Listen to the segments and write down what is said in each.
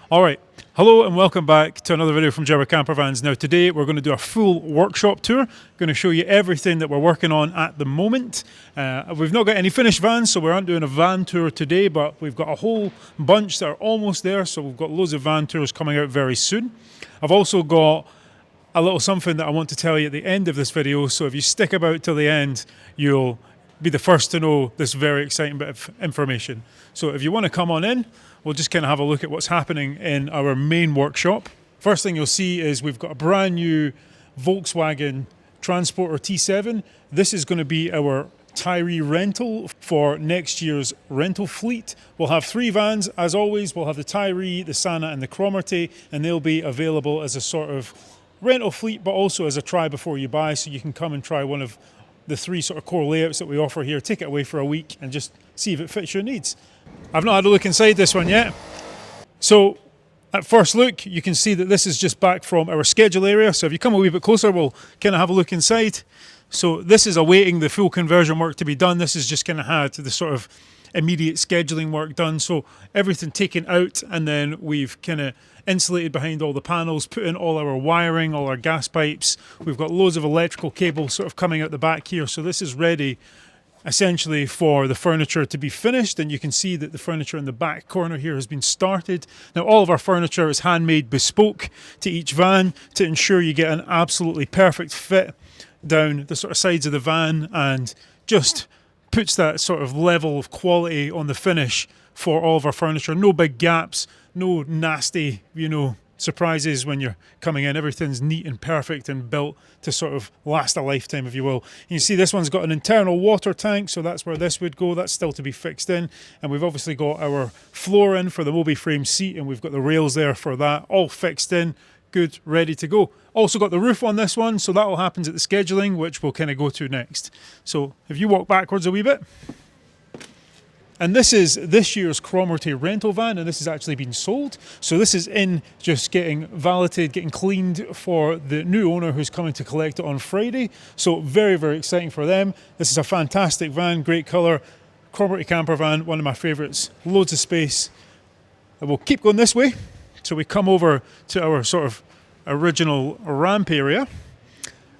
All right, hello and welcome back to another video from Jerba Campervans. Now today we're going to do a full workshop tour. Going to show you everything that we're working on at the moment. We've not got any finished vans, so we aren't doing a van tour today, but we've got a whole bunch that are almost there, so we've got loads of van tours coming out very soon. I've also got a little something that I want to tell you at the end of this video, so if you stick about till the end, you'll be the first to know this very exciting bit of information. So if you want to come on in, we'll just kind of have a look at what's happening in our main workshop. First thing you'll see is we've got a brand new Volkswagen Transporter T7. This is going to be our Tyree rental for next year's rental fleet. We'll have 3 vans as always. We'll have the Tyree, the Sana and the Cromarty, and they'll be available as a sort of rental fleet, but also as a try before you buy, so you can come and try one of the 3 sort of core layouts that we offer here, take it away for a week and just see if it fits your needs. I've not had a look inside this one yet. So at first look, you can see that this is just back from our schedule area. So if you come a wee bit closer, we'll kind of have a look inside. So this is awaiting the full conversion work to be done. This is just kind of had the sort of immediate scheduling work done. So everything taken out, and then we've kind of insulated behind all the panels, put in all our wiring, all our gas pipes. We've got loads of electrical cable sort of coming out the back here. So this is ready essentially for the furniture to be finished, and you can see that the furniture in the back corner here has been started. Now all of our furniture is handmade bespoke to each van to ensure you get an absolutely perfect fit down the sort of sides of the van, and just puts that sort of level of quality on the finish for all of our furniture. No big gaps, no nasty, surprises when you're coming in. Everything's neat and perfect and built to sort of last a lifetime, if you will. You see this one's got an internal water tank, so that's where this would go. That's still to be fixed in. And we've obviously got our floor in for the Mobi frame seat, and we've got the rails there for that, all fixed in, good, ready to go. Also got the roof on this one, so that all happens at the scheduling, which we'll kind of go to next. So if you walk backwards a wee bit. And this is this year's Cromarty rental van, and this has actually been sold. So this is in just getting valeted, getting cleaned for the new owner who's coming to collect it on Friday. So very, very exciting for them. This is a fantastic van, great colour. Cromarty camper van, one of my favourites. Loads of space. And we'll keep going this way. So we come over to our sort of original ramp area.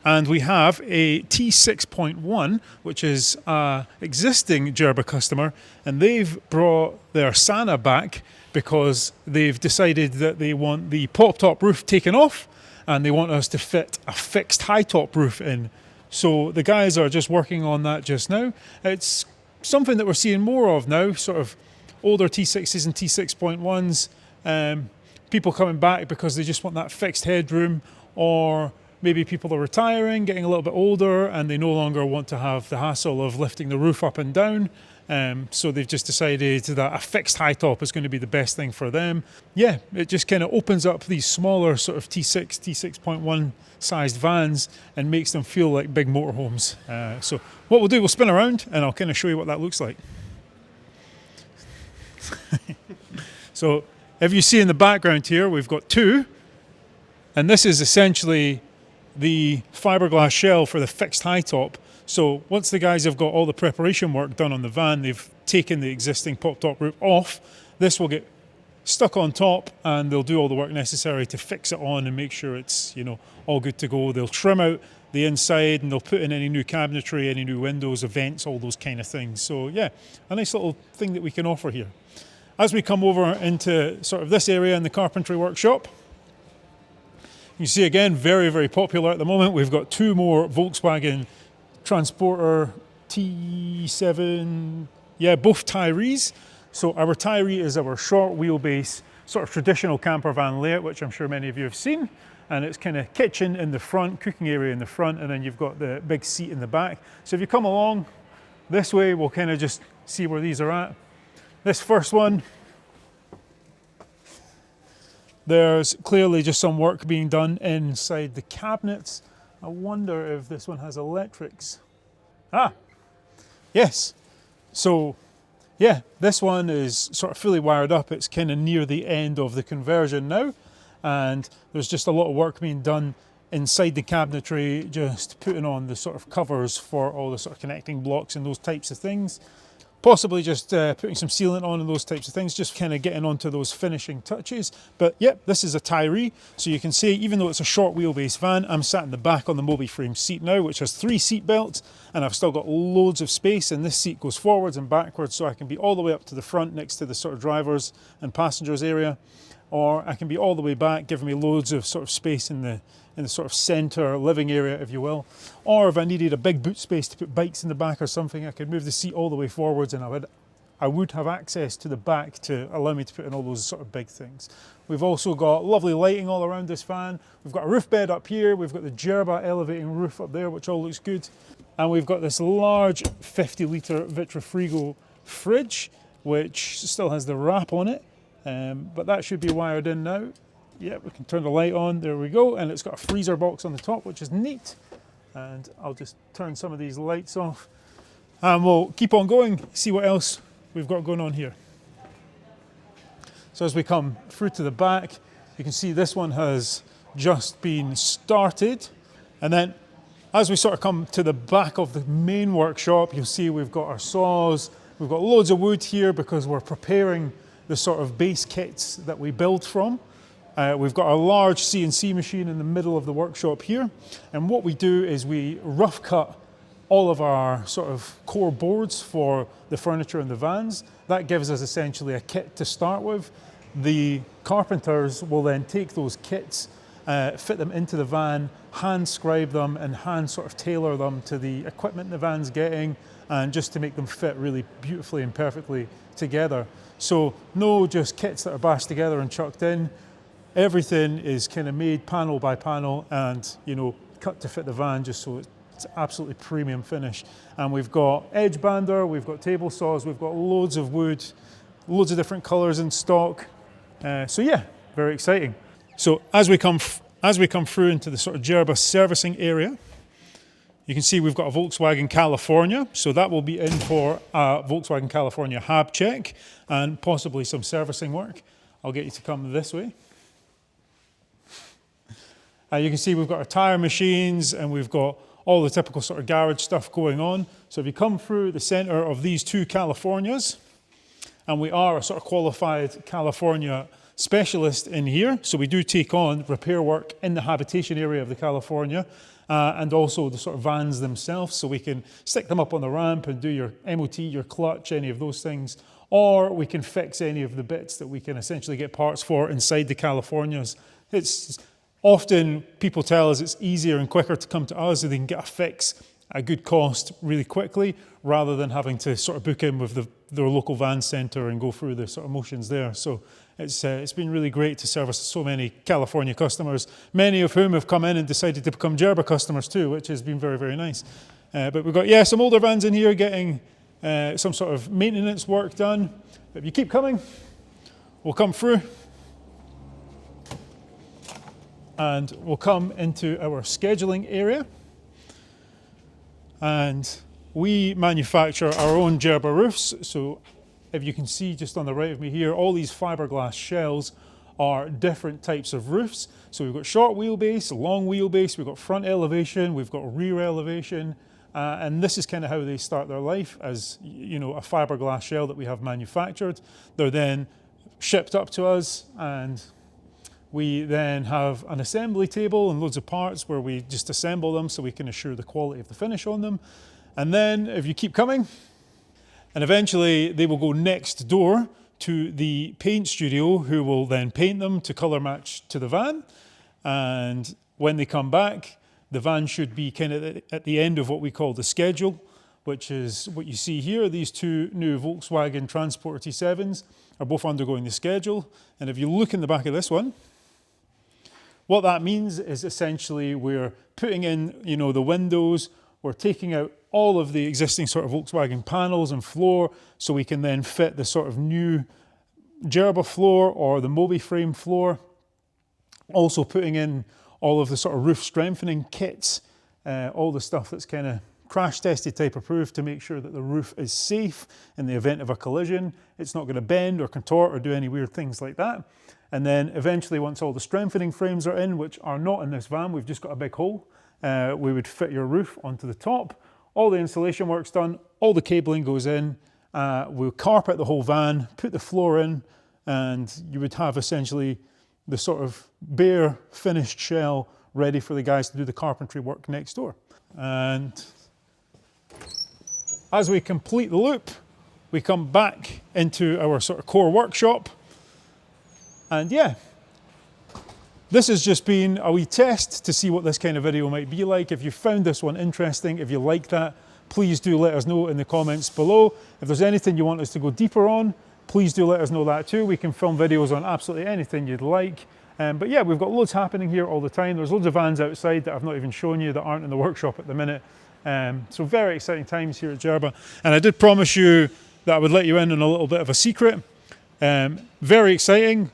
And we have a T6.1, which is an existing Jerba customer, and they've brought their Sana back because they've decided that they want the pop-top roof taken off, and they want us to fit a fixed high-top roof in. So the guys are just working on that just now. It's something that we're seeing more of now, sort of older T6s and T6.1s, people coming back because they just want that fixed headroom, or maybe people are retiring, getting a little bit older, and they no longer want to have the hassle of lifting the roof up and down. So they've just decided that a fixed high top is going to be the best thing for them. Yeah, it just kind of opens up these smaller sort of T6, T6.1 sized vans and makes them feel like big motorhomes. So what we'll do, we'll spin around and I'll kind of show you what that looks like. So if you see in the background here, we've got 2, and this is essentially the fiberglass shell for the fixed high top. So once the guys have got all the preparation work done on the van, they've taken the existing pop top roof off, this will get stuck on top, and they'll do all the work necessary to fix it on and make sure it's all good to go. They'll trim out the inside, and they'll put in any new cabinetry, any new windows, events, all those kind of things. So yeah, a nice little thing that we can offer here. As we come over into sort of this area in the carpentry workshop, you see again, very, very popular at the moment. We've got 2 more Volkswagen Transporter T7, both Tyrees. So our Tyree is our short wheelbase, sort of traditional camper van layout, which I'm sure many of you have seen. And it's kind of kitchen in the front, cooking area in the front, and then you've got the big seat in the back. So if you come along this way, we'll kind of just see where these are at. This first one, there's clearly just some work being done inside the cabinets. I wonder if this one has electrics. Ah, yes. So yeah, this one is sort of fully wired up. It's kind of near the end of the conversion now, and there's just a lot of work being done inside the cabinetry, just putting on the sort of covers for all the sort of connecting blocks and those types of things. Possibly just putting some sealant on and those types of things, just kind of getting onto those finishing touches. But yep, this is a Tyree, so you can see even though it's a short wheelbase van, I'm sat in the back on the multi-frame seat now, which has 3 seat belts, and I've still got loads of space, and this seat goes forwards and backwards, so I can be all the way up to the front next to the sort of drivers and passengers area, or I can be all the way back, giving me loads of sort of space in the sort of centre living area, if you will. Or if I needed a big boot space to put bikes in the back or something, I could move the seat all the way forwards, and I would have access to the back to allow me to put in all those sort of big things. We've also got lovely lighting all around this van. We've got a roof bed up here. We've got the Jerba elevating roof up there, which all looks good. And we've got this large 50-litre Vitrifrigo fridge, which still has the wrap on it, but that should be wired in now. Yeah, we can turn the light on, there we go, and it's got a freezer box on the top, which is neat. And I'll just turn some of these lights off, and we'll keep on going, see what else we've got going on here. So as we come through to the back, you can see this one has just been started. And then as we sort of come to the back of the main workshop, you'll see we've got our saws, we've got loads of wood here because we're preparing the sort of base kits that we build from. We've got a large CNC machine in the middle of the workshop here, and what we do is we rough cut all of our sort of core boards for the furniture and the vans. That gives us essentially a kit to start with. The carpenters will then take those kits, fit them into the van, hand scribe them and hand sort of tailor them to the equipment the van's getting, and just to make them fit really beautifully and perfectly together. So no just kits that are bashed together and chucked in. Everything is kind of made panel by panel and, you know, cut to fit the van just so it's absolutely premium finish. And we've got edge bander, we've got table saws, we've got loads of wood, loads of different colours in stock. So yeah, very exciting. So as we come through into the sort of Jerba servicing area, you can see we've got a Volkswagen California, so that will be in for a Volkswagen California hab check and possibly some servicing work. I'll get you to come this way. You can see we've got our tyre machines and we've got all the typical sort of garage stuff going on. So if you come through the centre of these 2 Californias, and we are a sort of qualified California specialist in here, so we do take on repair work in the habitation area of the California, and also the sort of vans themselves, so we can stick them up on the ramp and do your MOT, your clutch, any of those things, or we can fix any of the bits that we can essentially get parts for inside the Californias. It's often people tell us it's easier and quicker to come to us so they can get a fix at a good cost really quickly, rather than having to sort of book in with their local van centre and go through the sort of motions there. So it's been really great to service so many California customers, many of whom have come in and decided to become Jerba customers too, which has been very, very nice. But we've got, yeah, some older vans in here getting some sort of maintenance work done. But if you keep coming, we'll come through. And we'll come into our scheduling area. And we manufacture our own Jerba roofs. So if you can see just on the right of me here, all these fiberglass shells are different types of roofs. So we've got short wheelbase, long wheelbase, we've got front elevation, we've got rear elevation. And this is kind of how they start their life, as, you know, a fiberglass shell that we have manufactured. They're then shipped up to us, and we then have an assembly table and loads of parts where we just assemble them so we can assure the quality of the finish on them. And then if you keep coming, and eventually they will go next door to the paint studio, who will then paint them to colour match to the van. And when they come back, the van should be kind of at the end of what we call the schedule, which is what you see here. These 2 new Volkswagen Transport T7s are both undergoing the schedule. And if you look in the back of this one, what that means is essentially we're putting in, you know, the windows, we're taking out all of the existing sort of Volkswagen panels and floor, so we can then fit the sort of new Jerba floor or the multi-frame floor. Also putting in all of the sort of roof strengthening kits, all the stuff that's kind of crash tested type approved to make sure that the roof is safe in the event of a collision. It's not going to bend or contort or do any weird things like that. And then eventually, once all the strengthening frames are in, which are not in this van, we've just got a big hole, we would fit your roof onto the top. All the insulation work's done, all the cabling goes in, We'll carpet the whole van, put the floor in, and you would have essentially the sort of bare finished shell ready for the guys to do the carpentry work next door. And as we complete the loop, we come back into our sort of core workshop. And yeah, this has just been a wee test to see what this kind of video might be like. If you found this one interesting, if you like that, please do let us know in the comments below. If there's anything you want us to go deeper on, please do let us know that too. We can film videos on absolutely anything you'd like. But yeah, we've got loads happening here all the time. There's loads of vans outside that I've not even shown you that aren't in the workshop at the minute. So very exciting times here at Jerba. And I did promise you that I would let you in on a little bit of a secret. Very exciting.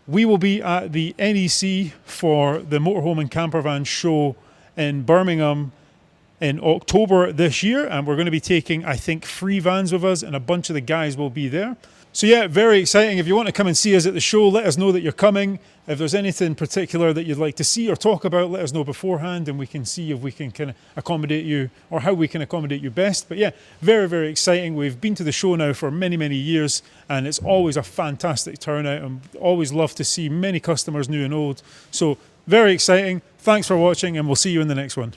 We will be at the NEC for the Motorhome and Campervan show in Birmingham in October this year, and we're going to be taking, I think, 3 vans with us, and a bunch of the guys will be there. So yeah, very exciting. If you want to come and see us at the show, let us know that you're coming. If there's anything particular that you'd like to see or talk about, let us know beforehand, and we can see if we can kind of accommodate you, or how we can accommodate you best. But yeah, very, very exciting. We've been to the show now for many, many years, and it's always a fantastic turnout, and always love to see many customers, new and old. So very exciting. Thanks for watching, and we'll see you in the next one.